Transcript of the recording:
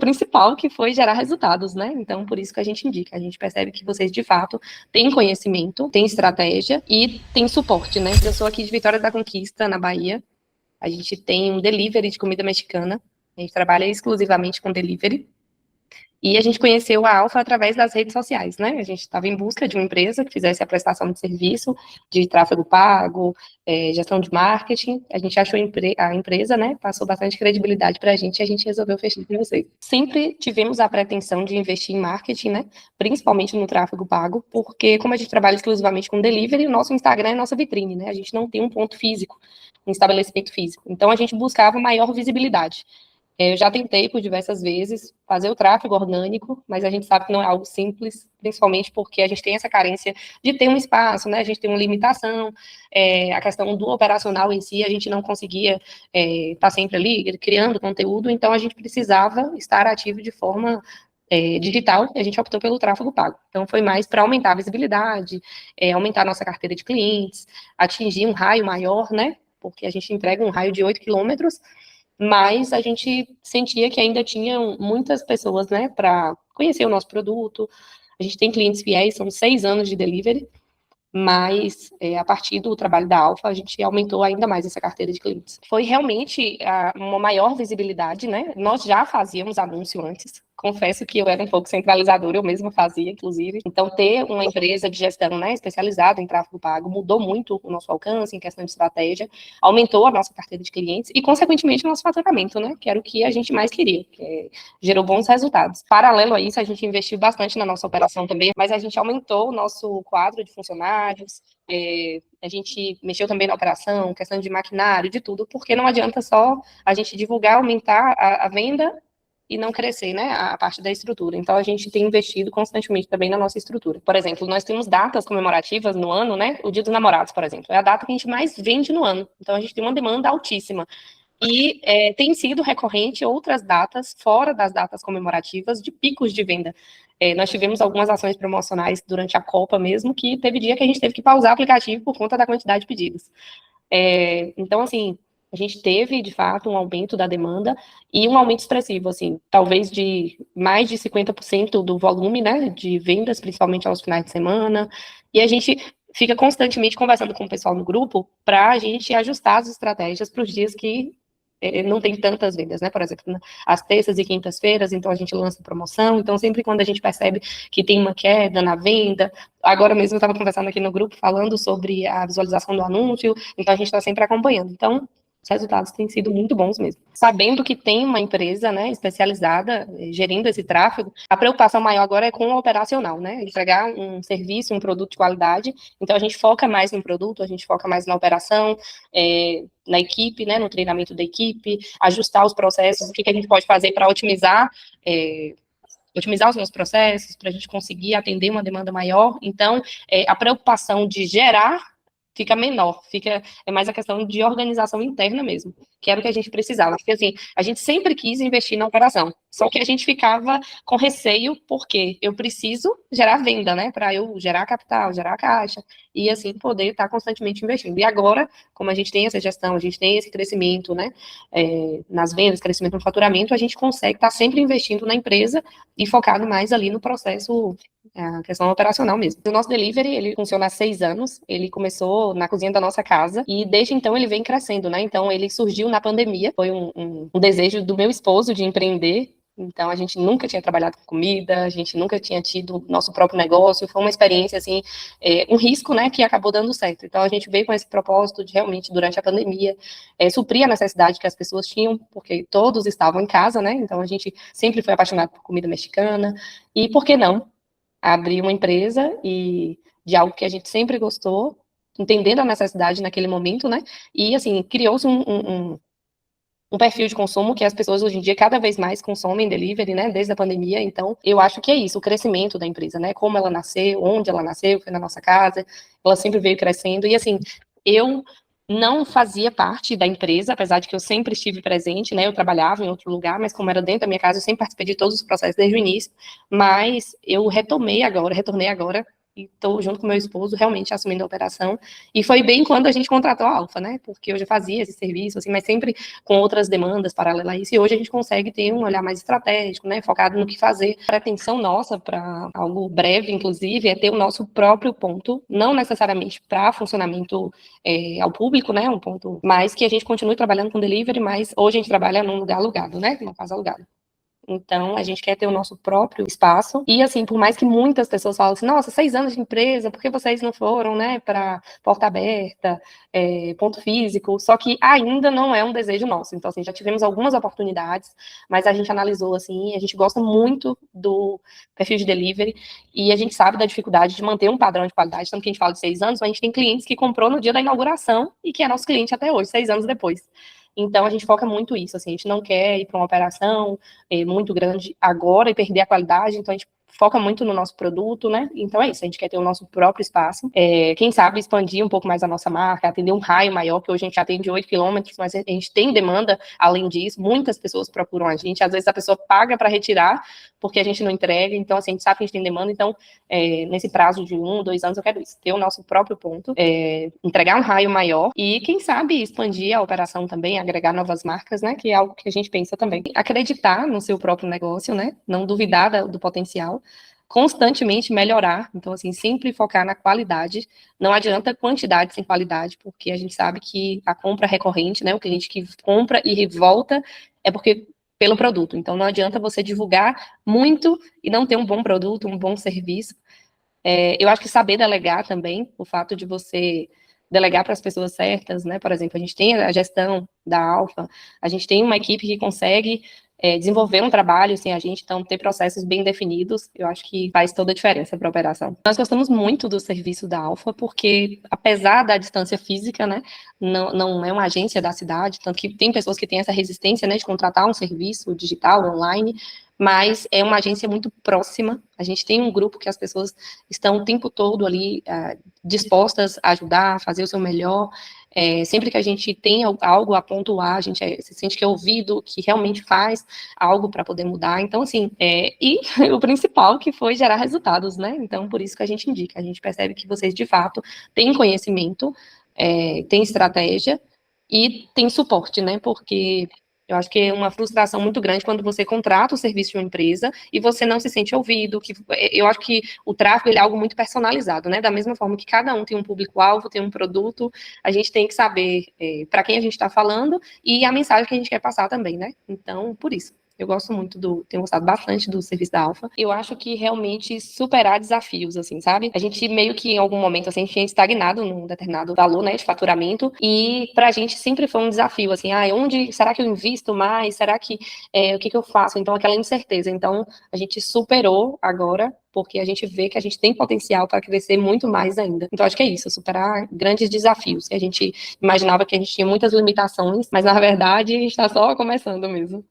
principal, que foi gerar resultados, né? Então, por isso que a gente indica. A gente percebe que vocês, de fato, têm conhecimento, têm estratégia e têm suporte, né? Eu sou aqui de Vitória da Conquista, na Bahia. A gente tem um delivery de comida mexicana. A gente trabalha exclusivamente com delivery. E a gente conheceu a Alfa através das redes sociais, né? A gente estava em busca de uma empresa que fizesse a prestação de serviço de tráfego pago, gestão de marketing. A gente achou a empresa, né? Passou bastante credibilidade para a gente e a gente resolveu fechar com vocês. Sempre tivemos a pretensão de investir em marketing, né? Principalmente no tráfego pago, porque como a gente trabalha exclusivamente com delivery, o nosso Instagram é nossa vitrine, né? A gente não tem um ponto físico, um estabelecimento físico. Então a gente buscava maior visibilidade. Eu já tentei por diversas vezes fazer o tráfego orgânico, mas a gente sabe que não é algo simples, principalmente porque a gente tem essa carência de ter um espaço, né? A gente tem uma limitação, a questão do operacional em si, a gente não conseguia estar sempre ali criando conteúdo, então a gente precisava estar ativo de forma digital, e a gente optou pelo tráfego pago. Então foi mais para aumentar a visibilidade, aumentar a nossa carteira de clientes, atingir um raio maior, né? Porque a gente entrega um raio de 8 quilômetros, mas a gente sentia que ainda tinham muitas pessoas, né, para conhecer o nosso produto. A gente tem clientes fiéis, são 6 anos de delivery, mas a partir do trabalho da Alfa, a gente aumentou ainda mais essa carteira de clientes. Foi realmente uma maior visibilidade, né? Nós já fazíamos anúncio antes. Confesso que eu era um pouco centralizadora, eu mesma fazia, inclusive. Então, ter uma empresa de gestão, né, especializada em tráfego pago mudou muito o nosso alcance em questão de estratégia, aumentou a nossa carteira de clientes e, consequentemente, o nosso faturamento, né, que era o que a gente mais queria, que gerou bons resultados. Paralelo a isso, a gente investiu bastante na nossa operação também, mas a gente aumentou o nosso quadro de funcionários, a gente mexeu também na operação, questão de maquinário, de tudo, porque não adianta só a gente divulgar, aumentar a venda e não crescer, né, a parte da estrutura. Então, a gente tem investido constantemente também na nossa estrutura. Por exemplo, nós temos datas comemorativas no ano, né, o Dia dos Namorados, por exemplo, é a data que a gente mais vende no ano. Então, a gente tem uma demanda altíssima. E tem sido recorrente outras datas, fora das datas comemorativas, de picos de venda. Nós tivemos algumas ações promocionais durante a Copa mesmo, que teve dia que a gente teve que pausar o aplicativo por conta da quantidade de pedidos. Então, assim, a gente teve, de fato, um aumento da demanda e um aumento expressivo, assim, talvez de mais de 50% do volume, né, de vendas, principalmente aos finais de semana, e a gente fica constantemente conversando com o pessoal no grupo para a gente ajustar as estratégias para os dias que não tem tantas vendas, né, por exemplo, às terças e quintas-feiras, então a gente lança promoção, então sempre quando a gente percebe que tem uma queda na venda, agora mesmo eu estava conversando aqui no grupo, falando sobre a visualização do anúncio, então a gente está sempre acompanhando, então os resultados têm sido muito bons mesmo. Sabendo que tem uma empresa, né, especializada, gerindo esse tráfego, a preocupação maior agora é com o operacional, né, entregar um serviço, um produto de qualidade, então a gente foca mais no produto, a gente foca mais na operação, na equipe, né, no treinamento da equipe, ajustar os processos, o que a gente pode fazer para otimizar os nossos processos, para a gente conseguir atender uma demanda maior. Então, a preocupação de gerar fica menor, é mais a questão de organização interna mesmo, que era o que a gente precisava, porque assim, a gente sempre quis investir na operação, só que a gente ficava com receio, porque eu preciso gerar venda, né, para eu gerar capital, gerar caixa, e assim, poder estar constantemente investindo. E agora, como a gente tem essa gestão, a gente tem esse crescimento, né, nas vendas, crescimento no faturamento, a gente consegue estar sempre investindo na empresa e focado mais ali no processo, a questão operacional mesmo. O nosso delivery, ele funciona há 6 anos, ele começou na cozinha da nossa casa, e desde então ele vem crescendo, né, então ele surgiu na pandemia, foi um desejo do meu esposo de empreender, então a gente nunca tinha trabalhado com comida, a gente nunca tinha tido nosso próprio negócio, foi uma experiência, assim, um risco, né, que acabou dando certo. Então a gente veio com esse propósito de realmente, durante a pandemia, suprir a necessidade que as pessoas tinham, porque todos estavam em casa, né, então a gente sempre foi apaixonado por comida mexicana, e por que não abrir uma empresa e de algo que a gente sempre gostou, entendendo a necessidade naquele momento, né, e assim, criou-se um perfil de consumo que as pessoas hoje em dia cada vez mais consomem delivery, né, desde a pandemia. Então, eu acho que é isso, o crescimento da empresa, né, como ela nasceu, onde ela nasceu, foi na nossa casa, ela sempre veio crescendo, e assim, eu não fazia parte da empresa, apesar de que eu sempre estive presente, né, eu trabalhava em outro lugar, mas como era dentro da minha casa, eu sempre participei de todos os processos desde o início, mas eu retornei agora, e estou junto com meu esposo realmente assumindo a operação. E foi bem quando a gente contratou a Alfa, né? Porque eu já fazia esse serviço, assim, mas sempre com outras demandas paralelas a isso. E hoje a gente consegue ter um olhar mais estratégico, né? Focado no que fazer. A pretensão nossa para algo breve, inclusive, é ter o nosso próprio ponto, não necessariamente para funcionamento ao público, né? Um ponto, mas que a gente continue trabalhando com delivery, mas hoje a gente trabalha num lugar alugado, né? Numa casa alugada. Então, a gente quer ter o nosso próprio espaço. E, assim, por mais que muitas pessoas falem assim, nossa, 6 anos de empresa, por que vocês não foram, né, para porta aberta, ponto físico? Só que ainda não é um desejo nosso. Então, assim, já tivemos algumas oportunidades, mas a gente analisou, assim, a gente gosta muito do perfil de delivery e a gente sabe da dificuldade de manter um padrão de qualidade. Tanto que a gente fala de 6 anos, mas a gente tem clientes que comprou no dia da inauguração e que é nosso cliente até hoje, 6 anos depois. Então, a gente foca muito isso, assim, a gente não quer ir para uma operação muito grande agora e perder a qualidade, então a gente foca muito no nosso produto, né? Então é isso, a gente quer ter o nosso próprio espaço. Quem sabe expandir um pouco mais a nossa marca, atender um raio maior, que hoje a gente atende 8 quilômetros, mas a gente tem demanda além disso, muitas pessoas procuram a gente, às vezes a pessoa paga para retirar, porque a gente não entrega, então assim, a gente sabe que a gente tem demanda, então nesse prazo de 1, 2 anos eu quero isso, ter o nosso próprio ponto, entregar um raio maior e quem sabe expandir a operação também, agregar novas marcas, né, que é algo que a gente pensa também. Acreditar no seu próprio negócio, né, não duvidar do potencial, constantemente melhorar, então assim, sempre focar na qualidade, não adianta quantidade sem qualidade, porque a gente sabe que a compra recorrente, né, o cliente que compra e volta, é porque pelo produto, então não adianta você divulgar muito e não ter um bom produto, um bom serviço. Eu acho que saber delegar também, o fato de você delegar para as pessoas certas, né? Por exemplo, a gente tem a gestão da Alfa, a gente tem uma equipe que consegue desenvolver um trabalho sem a gente, então ter processos bem definidos, eu acho que faz toda a diferença para a operação. Nós gostamos muito do serviço da Alfa, porque apesar da distância física, né, não é uma agência da cidade, tanto que tem pessoas que têm essa resistência, né, de contratar um serviço digital, online, mas é uma agência muito próxima, a gente tem um grupo que as pessoas estão o tempo todo ali dispostas a ajudar, a fazer o seu melhor, sempre que a gente tem algo a pontuar, a gente se sente que é ouvido, que realmente faz algo para poder mudar, então assim, e o principal que foi gerar resultados, né, então por isso que a gente indica, a gente percebe que vocês de fato têm conhecimento, têm estratégia e têm suporte, né, porque eu acho que é uma frustração muito grande quando você contrata o serviço de uma empresa e você não se sente ouvido. Eu acho que o tráfego ele é algo muito personalizado, né? Da mesma forma que cada um tem um público-alvo, tem um produto, a gente tem que saber para quem a gente está falando e a mensagem que a gente quer passar também, né? Então, por isso. Eu gosto muito tenho gostado bastante do serviço da Alfa. Eu acho que realmente superar desafios, assim, sabe? A gente meio que em algum momento, assim, a gente tinha estagnado num determinado valor, né, de faturamento, e pra gente sempre foi um desafio, assim, onde, será que eu invisto mais? Será que, o que eu faço? Então, aquela incerteza. Então, a gente superou agora, porque a gente vê que a gente tem potencial para crescer muito mais ainda. Então, acho que é isso, superar grandes desafios, que a gente imaginava que a gente tinha muitas limitações, mas, na verdade, está só começando mesmo.